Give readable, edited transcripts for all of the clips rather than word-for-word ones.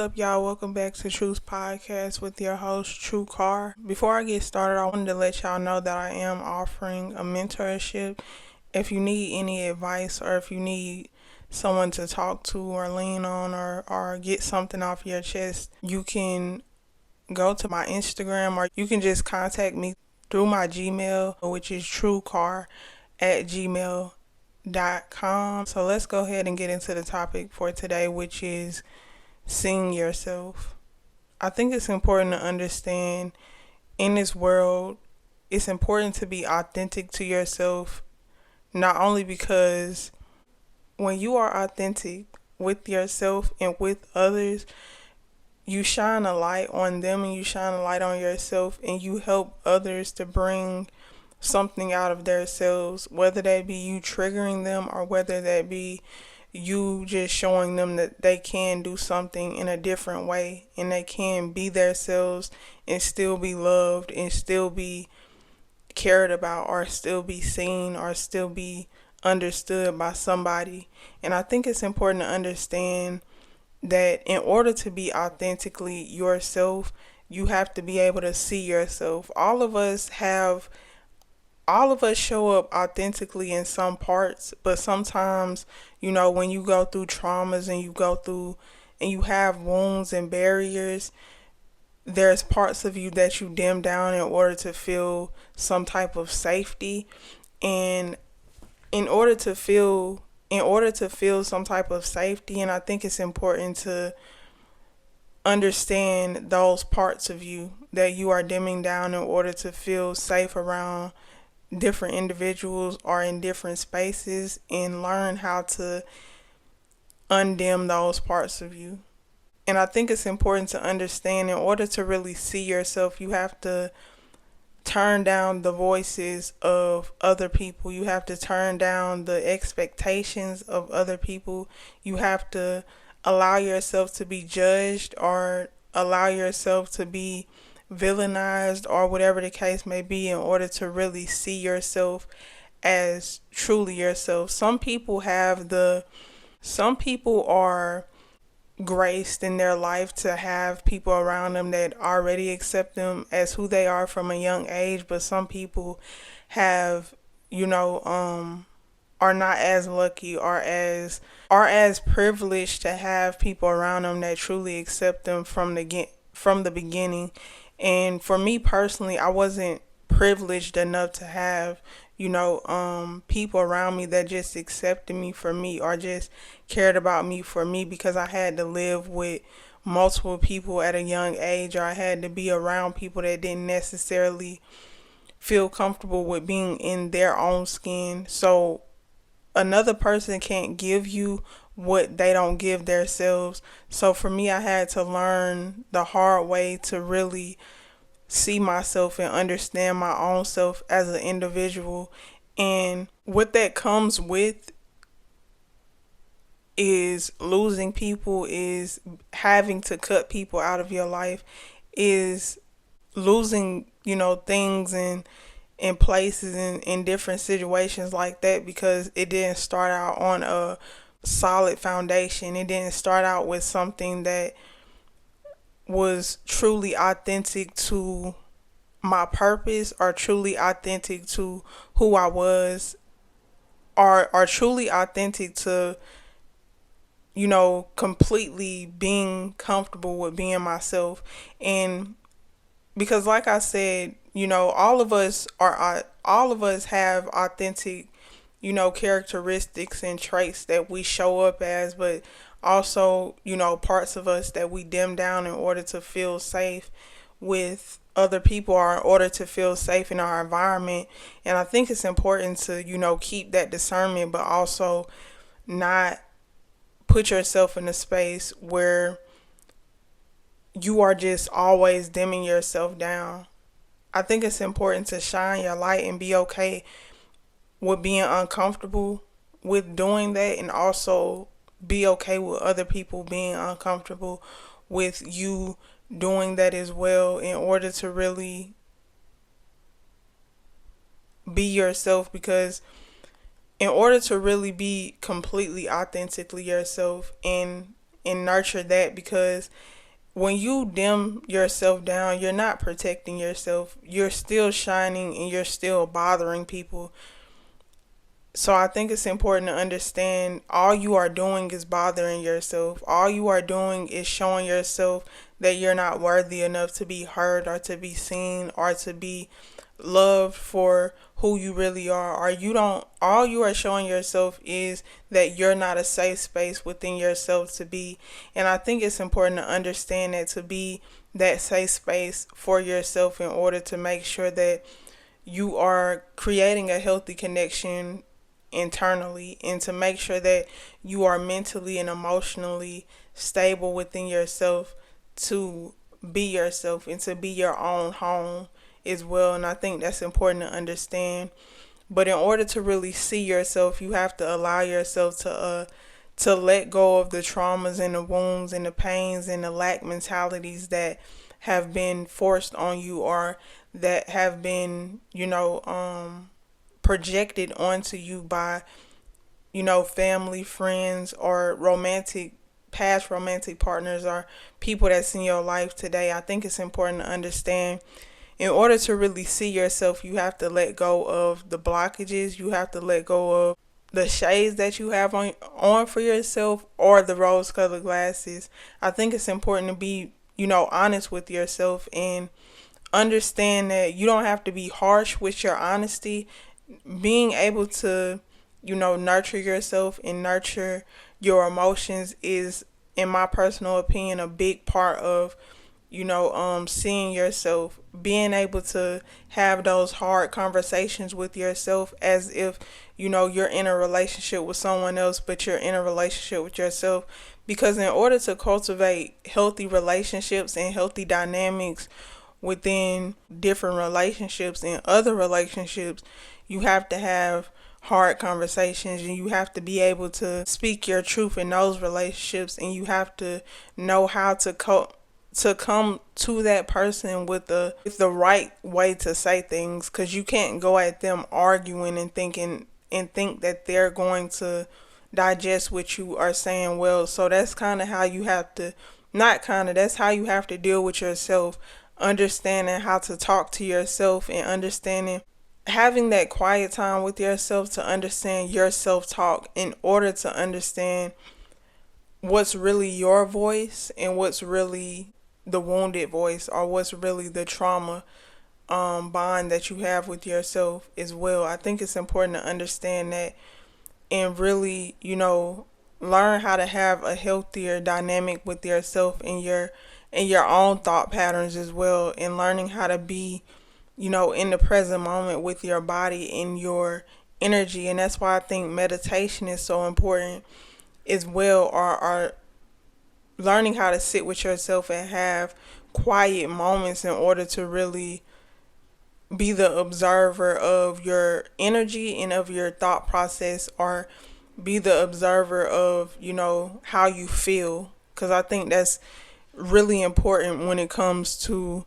up, y'all? Welcome back to Truth's Podcast with your host, CARR. Before I get started, I wanted to let y'all know that I am offering a mentorship. If you need any advice or if you need someone to talk to or lean on or get something off your chest, you can go to my Instagram or you can just contact me through my Gmail, which is truecar@gmail.com. So let's go ahead and get into the topic for today, which is seeing yourself. I think it's important to understand in this world, it's important to be authentic to yourself, not only because when you are authentic with yourself and with others, you shine a light on them and you shine a light on yourself and you help others to bring something out of themselves, whether that be you triggering them or whether that be you just showing them that they can do something in a different way and they can be themselves and still be loved and still be cared about or still be seen or still be understood by somebody. And I think it's important to understand that in order to be authentically yourself, you have to be able to see yourself. All of us show up authentically in some parts, but sometimes, when you go through traumas and you have wounds and barriers, there's parts of you that you dim down in order to feel some type of safety. And in order to feel some type of safety, and I think it's important to understand those parts of you that you are dimming down in order to feel safe around different individuals or in different spaces, and learn how to undim those parts of you. And I think it's important to understand in order to really see yourself, you have to turn down the voices of other people. You have to turn down the expectations of other people. You have to allow yourself to be judged or allow yourself to be villainized or whatever the case may be in order to really see yourself as truly yourself. Some people are graced in their life to have people around them that already accept them as who they are from a young age, but some people have, are not as lucky or as privileged to have people around them that truly accept them from the beginning. And for me personally, I wasn't privileged enough to have, people around me that just accepted me for me or just cared about me for me, because I had to live with multiple people at a young age, or I had to be around people that didn't necessarily feel comfortable with being in their own skin. So another person can't give you what they don't give themselves. So for me, I had to learn the hard way to really see myself and understand my own self as an individual. And what that comes with is losing people, is having to cut people out of your life, is losing, things in places and in different situations like that, because it didn't start out on a solid foundation. It didn't start out with something that was truly authentic to my purpose or truly authentic to who I was, or truly authentic to, completely being comfortable with being myself. And because like I said, all of us have authentic, characteristics and traits that we show up as, but also, parts of us that we dim down in order to feel safe with other people or in order to feel safe in our environment. And I think it's important to, keep that discernment, but also not put yourself in a space where you are just always dimming yourself down. I think it's important to shine your light and be okay with being uncomfortable with doing that, and also be okay with other people being uncomfortable with you doing that as well, in order to really be yourself. Because in order to really be completely authentically yourself and and nurture that, because when you dim yourself down, you're not protecting yourself. You're still shining and you're still bothering people. So I think it's important to understand all you are doing is bothering yourself. All you are doing is showing yourself that you're not worthy enough to be heard or to be seen or to be loved for who you really are. Or you don't, all you are showing yourself is that you're not a safe space within yourself to be. And I think it's important to understand that, to be that safe space for yourself in order to make sure that you are creating a healthy connection internally, and to make sure that you are mentally and emotionally stable within yourself to be yourself and to be your own home as well. And I think that's important to understand. But in order to really see yourself, you have to allow yourself to let go of the traumas and the wounds and the pains and the lack mentalities that have been forced on you, or that have been, projected onto you by, family, friends, or past romantic partners, or people that's in your life today. I think it's important to understand, in order to really see yourself, you have to let go of the blockages. You have to let go of the shades that you have on for yourself, or the rose colored glasses. I think it's important to be, honest with yourself, and understand that you don't have to be harsh with your honesty. Being able to, nurture yourself and nurture your emotions is, in my personal opinion, a big part of, seeing yourself. Being able to have those hard conversations with yourself, as if, you're in a relationship with someone else, but you're in a relationship with yourself. Because in order to cultivate healthy relationships and healthy dynamics within different relationships and other relationships, you have to have hard conversations, and you have to be able to speak your truth in those relationships, and you have to know how to come to that person with the right way to say things, because you can't go at them arguing and think that they're going to digest what you are saying well. So that's kind of how you have to, not kind of, that's how you have to deal with yourself, understanding how to talk to yourself, and understanding, having that quiet time with yourself to understand your self-talk, in order to understand what's really your voice and what's really the wounded voice, or what's really the trauma bond that you have with yourself as well. I think it's important to understand that, and really, learn how to have a healthier dynamic with yourself and your own thought patterns as well, and learning how to be, in the present moment with your body and your energy. And that's why I think meditation is so important as well, or learning how to sit with yourself and have quiet moments in order to really be the observer of your energy and of your thought process, or be the observer of, how you feel. Because I think that's really important when it comes to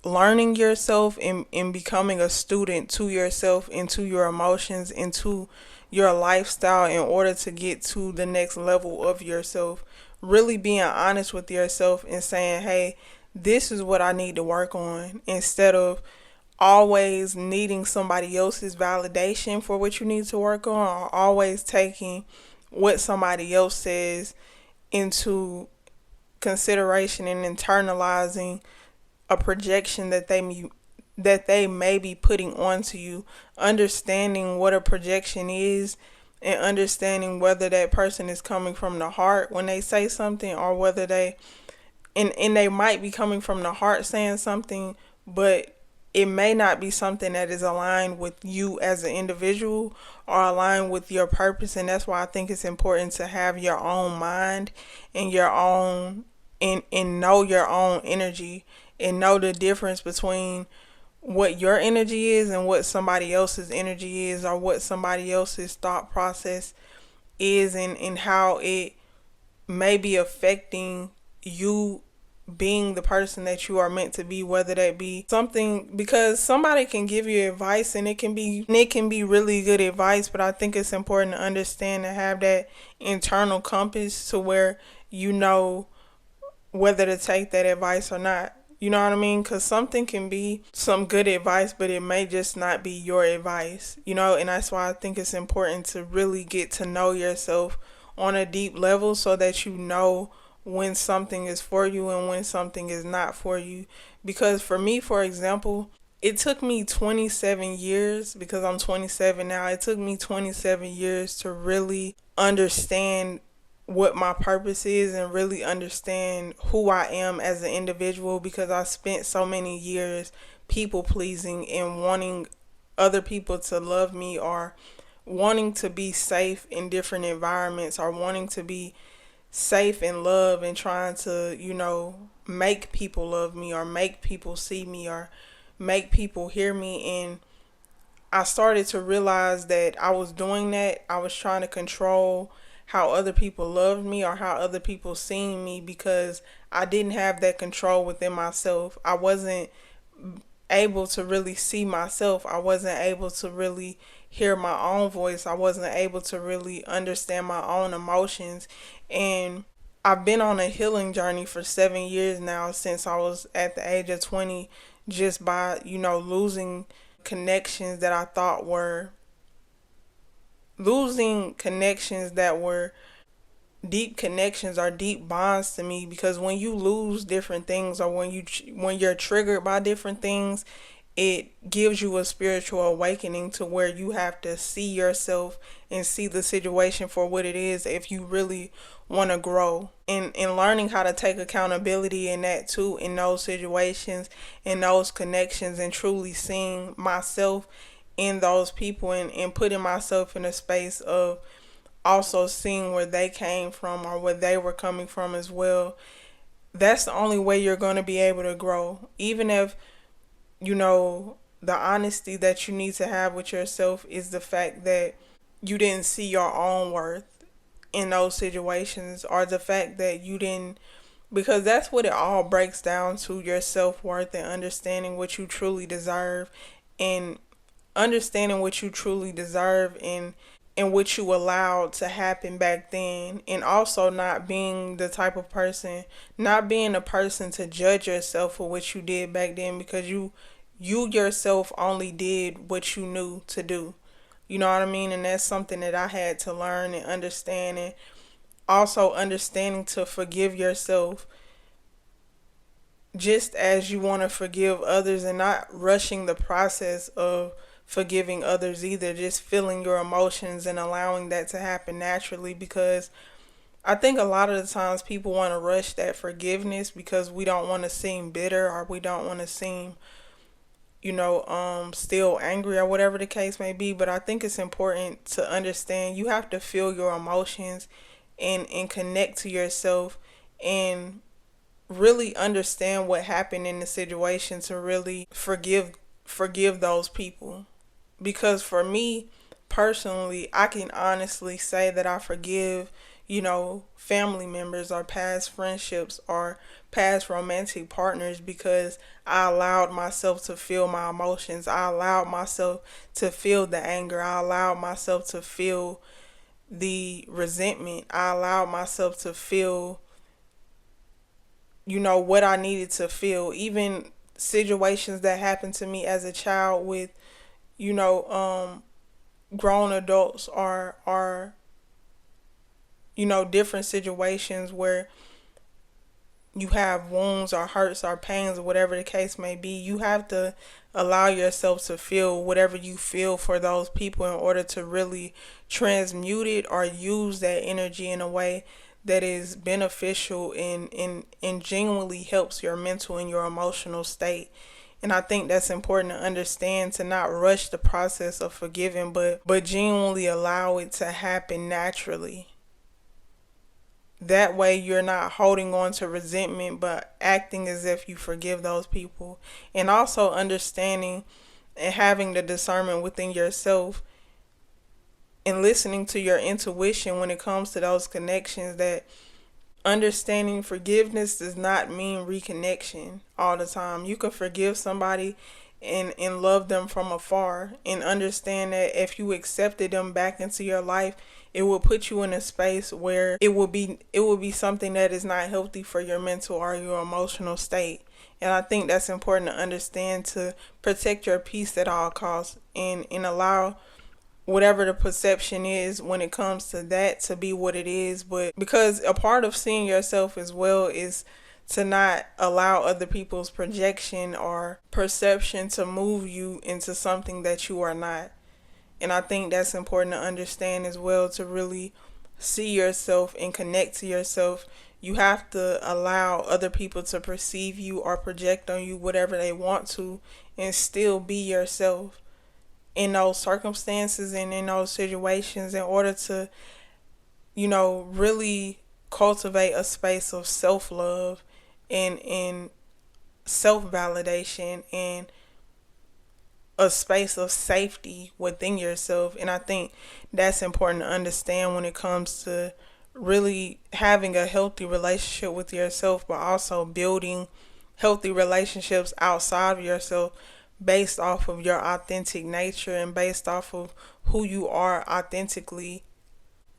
learning yourself, and becoming a student to yourself and to your emotions and to your lifestyle, in order to get to the next level of yourself. Really being honest with yourself and saying, hey, this is what I need to work on, instead of always needing somebody else's validation for what you need to work on, or always taking what somebody else says into consideration and internalizing a projection that they may be putting onto you. Understanding what a projection is, and understanding whether that person is coming from the heart when they say something, or whether and they might be coming from the heart saying something, but it may not be something that is aligned with you as an individual, or aligned with your purpose. And that's why I think it's important to have your own mind and your own, and know your own energy, and know the difference between what your energy is and what somebody else's energy is, or what somebody else's thought process is, and how it may be affecting you being the person that you are meant to be. Whether that be something, because somebody can give you advice, and it can be really good advice, but I think it's important to understand and have that internal compass, to where you know whether to take that advice or not. You know what I mean? Because something can be some good advice, but it may just not be your advice, and that's why I think it's important to really get to know yourself on a deep level so that you know when something is for you and when something is not for you. Because for me, for example, it took me 27 years, because I'm 27 now. It took me 27 years to really understand what my purpose is and really understand who I am as an individual, because I spent so many years people pleasing and wanting other people to love me, or wanting to be safe in different environments, or wanting to be safe in love and trying to, make people love me or make people see me or make people hear me. And I started to realize that I was doing that. I was trying to control how other people loved me or how other people seen me, because I didn't have that control within myself. I wasn't able to really see myself. I wasn't able to really hear my own voice. I wasn't able to really understand my own emotions. And I've been on a healing journey for 7 years now, since I was at the age of 20, just by, losing connections that I thought were losing connections that were deep connections or deep bonds to me. Because when you lose different things, or when you're triggered by different things, it gives you a spiritual awakening to where you have to see yourself and see the situation for what it is if you really want to grow. And learning how to take accountability in that too, in those situations, in those connections, and truly seeing myself in those people, and putting myself in a space of also seeing where they came from or where they were coming from as well. That's the only way you're going to be able to grow. Even if, the honesty that you need to have with yourself is the fact that you didn't see your own worth in those situations, or the fact that you didn't, because that's what it all breaks down to: your self-worth and understanding what you truly deserve, and understanding what you truly deserve, and what you allowed to happen back then. And also not being the type of person, not being a person to judge yourself for what you did back then, because you yourself only did what you knew to do. You know what I mean? And that's something that I had to learn and understand. And also understanding to forgive yourself just as you want to forgive others, and not rushing the process of forgiving others either. Just feeling your emotions and allowing that to happen naturally, because I think a lot of the times people want to rush that forgiveness because we don't want to seem bitter, or we don't want to seem, still angry, or whatever the case may be. But I think it's important to understand you have to feel your emotions and connect to yourself, and really understand what happened in the situation to really forgive those people. Because for me personally, I can honestly say that I forgive, family members, or past friendships, or past romantic partners, because I allowed myself to feel my emotions. I allowed myself to feel the anger. I allowed myself to feel the resentment. I allowed myself to feel, what I needed to feel. Even situations that happened to me as a child with, you know, grown adults, are different situations where you have wounds or hurts or pains or whatever the case may be. You have to allow yourself to feel whatever you feel for those people in order to really transmute it or use that energy in a way that is beneficial and genuinely helps your mental and your emotional state. And I think that's important to understand, to not rush the process of forgiving, but genuinely allow it to happen naturally. That way you're not holding on to resentment, but acting as if you forgive those people. And also understanding and having the discernment within yourself and listening to your intuition when it comes to those connections, that understanding forgiveness does not mean reconnection all the time. You can forgive somebody and love them from afar, and understand that if you accepted them back into your life, it will put you in a space where it will be something that is not healthy for your mental or your emotional state. And I think that's important to understand, to protect your peace at all costs, and allow whatever the perception is when it comes to that to be what it is. But because a part of seeing yourself as well is to not allow other people's projection or perception to move you into something that you are not. And I think that's important to understand as well, to really see yourself and connect to yourself. You have to allow other people to perceive you or project on you whatever they want to, and still be yourself in those circumstances and in those situations, in order to, really cultivate a space of self love and self validation, and a space of safety within yourself. And I think that's important to understand when it comes to really having a healthy relationship with yourself, but also building healthy relationships outside of yourself, based off of your authentic nature and based off of who you are authentically,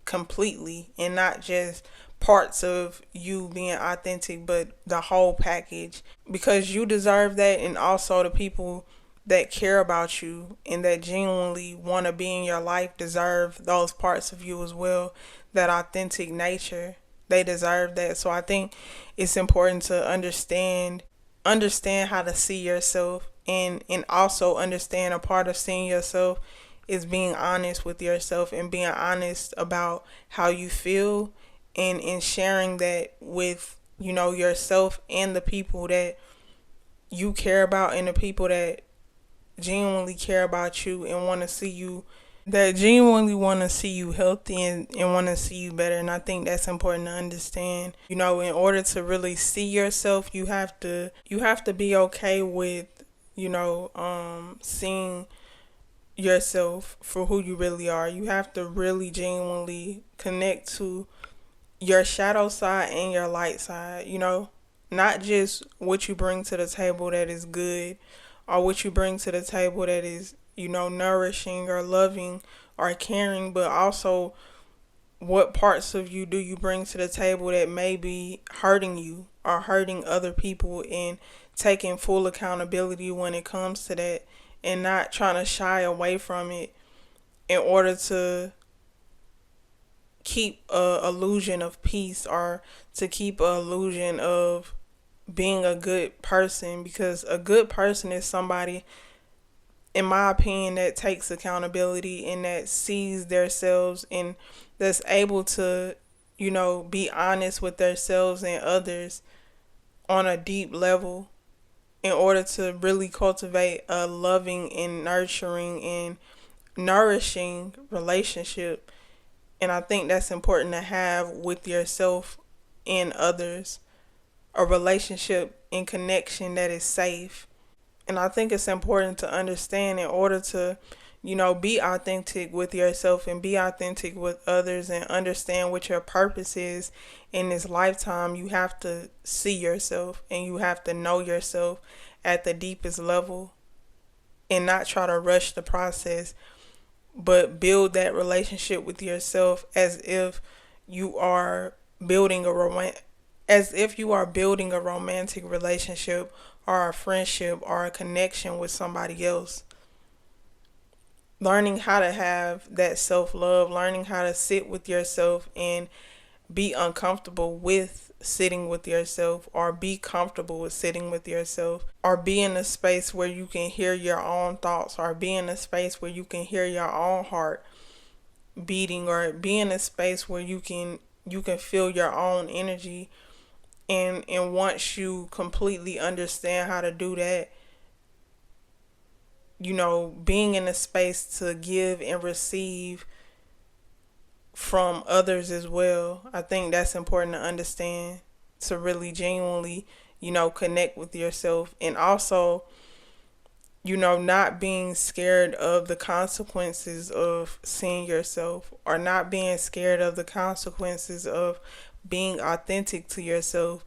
completely, and not just parts of you being authentic, but the whole package, because you deserve that. And also the people that care about you and that genuinely want to be in your life deserve those parts of you as well, that authentic nature. They deserve that. So I think it's important to understand how to see yourself, and also understand a part of seeing yourself is being honest with yourself and being honest about how you feel, and sharing that with yourself and the people that you care about, and the people that genuinely care about you and want to see you, healthy, and want to see you better. And I think that's important to understand. In order to really see yourself, you have to be okay with seeing yourself for who you really are. You have to really genuinely connect to your shadow side and your light side, not just what you bring to the table that is good, or what you bring to the table that is, nourishing or loving or caring, but also what parts of you do you bring to the table that may be hurting you or hurting other people, and taking full accountability when it comes to that, and not trying to shy away from it in order to keep a illusion of peace, or to keep a illusion of being a good person. Because a good person is somebody, in my opinion, that takes accountability and that sees themselves, and that's able to be honest with themselves and others on a deep level, in order to really cultivate a loving and nurturing and nourishing relationship. And I think that's important to have with yourself and others, a relationship and connection that is safe. And I think it's important to understand, in order to, be authentic with yourself and be authentic with others, and understand what your purpose is in this lifetime, you have to see yourself and you have to know yourself at the deepest level, and not try to rush the process, but build that relationship with yourself as if you are building a romantic relationship, or a friendship, or a connection with somebody else. Learning how to have that self-love, learning how to sit with yourself and be uncomfortable with sitting with yourself, or be comfortable with sitting with yourself, or be in a space where you can hear your own thoughts, or be in a space where you can hear your own heart beating, or be in a space where you can feel your own energy. And once you completely understand how to do that, being in a space to give and receive from others as well. I think that's important to understand, to really genuinely, connect with yourself. And also, not being scared of the consequences of seeing yourself, or not being scared of the consequences of being authentic to yourself.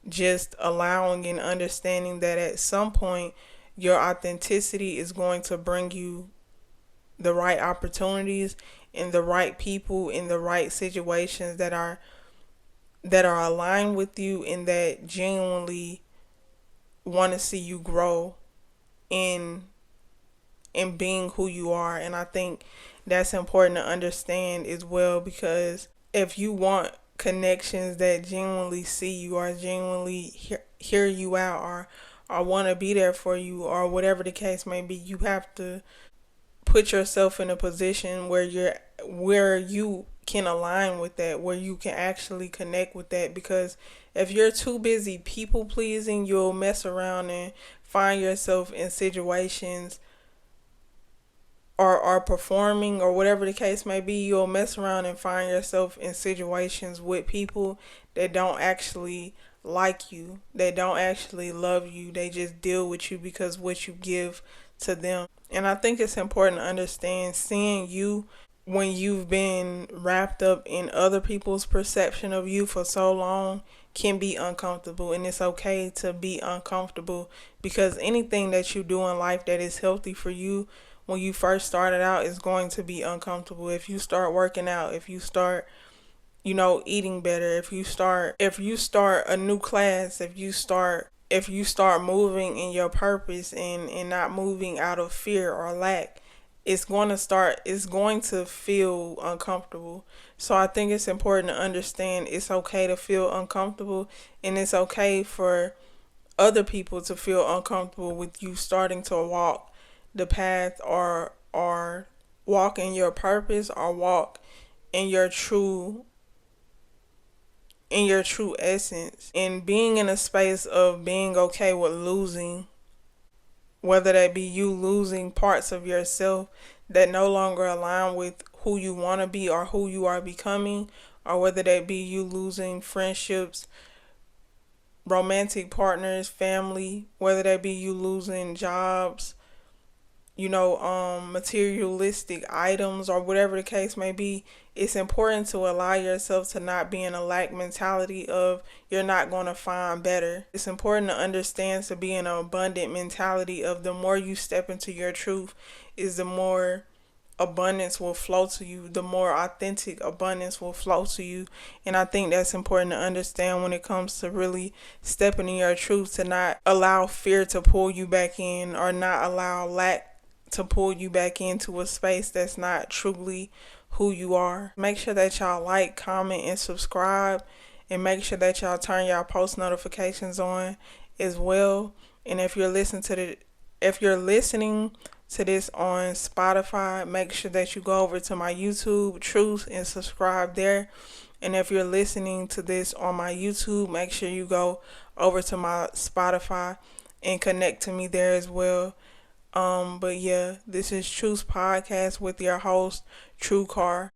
Just allowing and understanding that at some point your authenticity is going to bring you the right opportunities and the right people in the right situations that are aligned with you and that genuinely want to see you grow in in being who you are. And I think that's important to understand as well, because if you want connections that genuinely see you or genuinely hear you out, or want to be there for you, or whatever the case may be, you have to put yourself in a position where you can align with that, where you can actually connect with that. Because if you're too busy people pleasing, you'll mess around and find yourself in situations, or performing, or whatever the case may be, you'll mess around and find yourself in situations with people that don't actually like you, that don't actually love you. They just deal with you because what you give to them. And I think it's important to understand, seeing you when you've been wrapped up in other people's perception of you for so long can be uncomfortable, and it's okay to be uncomfortable, because anything that you do in life that is healthy for you when you first started out is going to be uncomfortable. If you start working out, if you start, eating better, if you start a new class, if you start moving in your purpose, and not moving out of fear or lack, it's going to feel uncomfortable. So I think it's important to understand it's okay to feel uncomfortable, and it's okay for other people to feel uncomfortable with you starting to walk the path, or walk in your purpose, or walk in your true essence, and being in a space of being okay with losing, whether that be you losing parts of yourself that no longer align with who you want to be or who you are becoming, or whether that be you losing friendships, romantic partners, family, whether that be you losing jobs, materialistic items, or whatever the case may be. It's important to allow yourself to not be in a lack mentality of you're not going to find better. It's important to understand to be in an abundant mentality of the more you step into your truth, is the more abundance will flow to you, the more authentic abundance will flow to you. And I think that's important to understand when it comes to really stepping in your truth, to not allow fear to pull you back in, or not allow lack to pull you back into a space that's not truly who you are. Make sure that y'all like, comment, and subscribe, and make sure that y'all turn y'all post notifications on as well. And if you're listening to this on Spotify, make sure that you go over to my YouTube, Truth, and subscribe there. And if you're listening to this on my YouTube, make sure you go over to my Spotify and connect to me there as well. But yeah, this is Truth Podcast with your host, CARR.